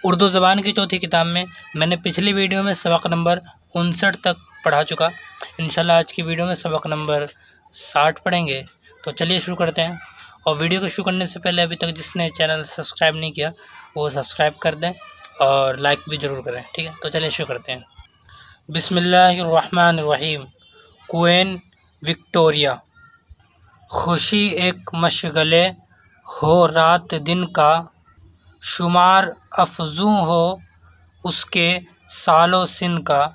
उर्दू ज़बान की चौथी किताब में मैंने पिछली वीडियो में सबक नंबर 59 तक पढ़ा चुका। इंशाल्लाह आज की वीडियो में सबक नंबर 60 पढ़ेंगे। तो चलिए शुरू करते हैं। और वीडियो को शुरू करने से पहले अभी तक जिसने चैनल सब्सक्राइब नहीं किया वो सब्सक्राइब कर दें और लाइक भी ज़रूर करें, ठीक है। तो चलिए शुरू करते हैं। बिस्मिल्लाहिर्रहमानिर्रहीम। Queen Victoria. खुशी एक मशगले हो रात दिन का, शुमार अफजू हो उसके सालो सिन का,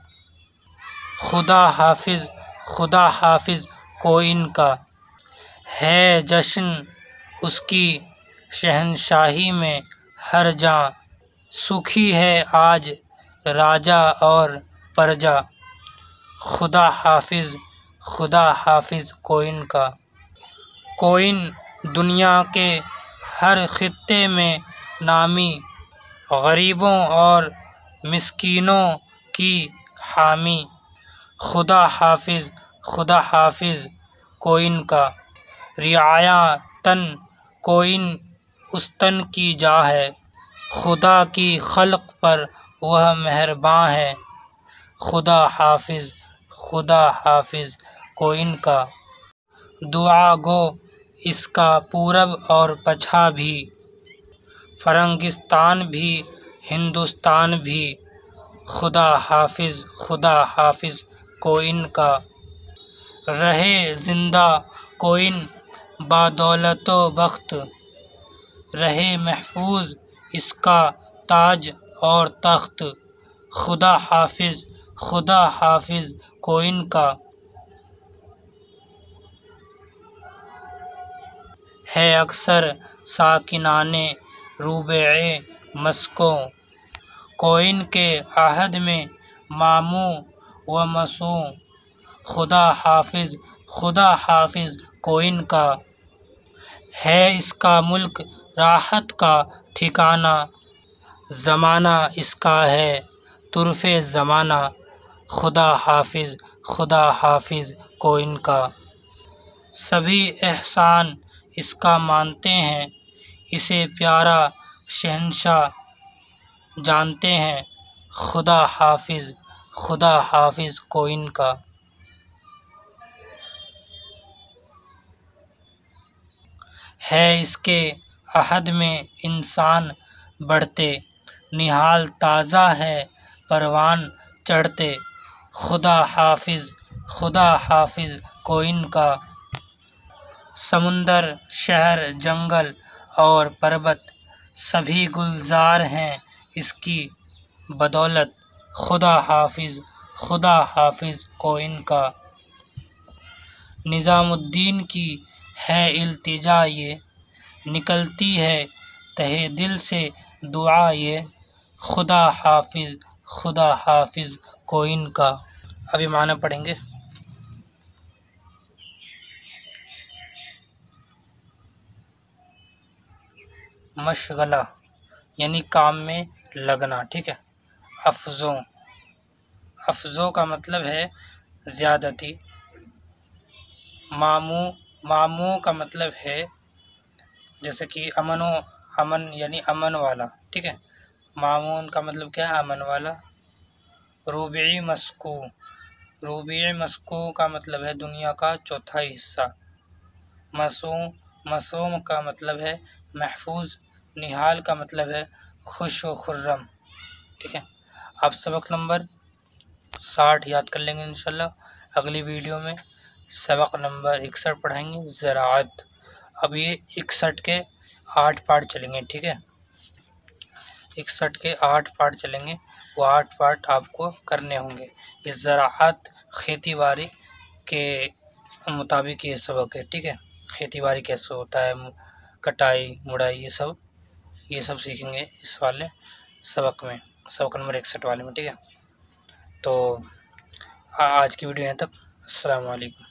खुदा हाफिज़ कोई इनका, है जश्न उसकी शहनशाही में हर जां, सुखी है आज राजा और प्रजा, खुदा हाफिज़ कोई इनका। कोइन दुनिया के हर खित्ते में नामी, गरीबों और मिस्कीनों की हामी, खुदा हाफिज़ कोइन का। रियाया तन कोइन उस तन की जा है, खुदा की खल्क पर वह मेहरबान है, खुदा हाफिज़ कोइन का। दुआ गो इसका पूरब और पछा भी, फरंगिस्तान भी हिंदुस्तान भी, खुदा हाफिज़ कोइन का। रहे जिंदा कोइन बादौलतो बख्त, रहे महफूज इसका ताज और तख्त, खुदा हाफिज़ कोइन का। है अक्सर साकिनाने रूबे मस्को, कोइन के आहद में मामू व मसू, खुदा हाफिज़ कोइन का। है इसका मुल्क राहत का ठिकाना, ज़माना इसका है तुरफ़े ज़माना, खुदा हाफिज़ कोइन का। सभी एहसान इसका मानते हैं, इसे प्यारा शहंशाह जानते हैं, खुदा हाफिज़ कोइन का। है इसके अहद में इंसान बढ़ते, निहाल ताज़ा है परवान चढ़ते, खुदा हाफिज़ कोइन का। समुंदर शहर जंगल और पर्वत सभी गुलजार हैं इसकी बदौलत, खुदा हाफिज़ कोइन का। निज़ामुद्दीन की है इल्तिजा ये, निकलती है तहे दिल से दुआ ये, खुदा हाफिज़ कोइन का। अभी माना पढ़ेंगे। मशगला यानी काम में लगना, ठीक है। अफजों का मतलब है ज़्यादती। मामू का मतलब है जैसे कि अमन यानी अमन वाला, ठीक है। मामून का मतलब क्या है? अमन वाला। रूबी मस्कू का मतलब है दुनिया का चौथा हिस्सा। मसूम का मतलब है महफूज। निहाल का मतलब है खुश व खुर्रम, ठीक है। आप सबक नंबर 60 याद कर लेंगे इंशाल्लाह। अगली वीडियो में सबक नंबर 61 पढ़ाएंगे, ज़राअत। अब ये 61 के 8 पार्ट चलेंगे, ठीक है। 61 के 8 पार्ट चलेंगे, वो 8 पार्ट आपको करने होंगे। ये ज़राअत खेती बाड़ी के मुताबिक ये सबक है, ठीक है। खेती बाड़ी कैसे होता है, कटाई मुड़ाई, ये सब सीखेंगे इस वाले सबक में, सबक नंबर 61 वाले में, ठीक है। तो आज की वीडियो यहाँ तक। अस्सलाम वालेकुम।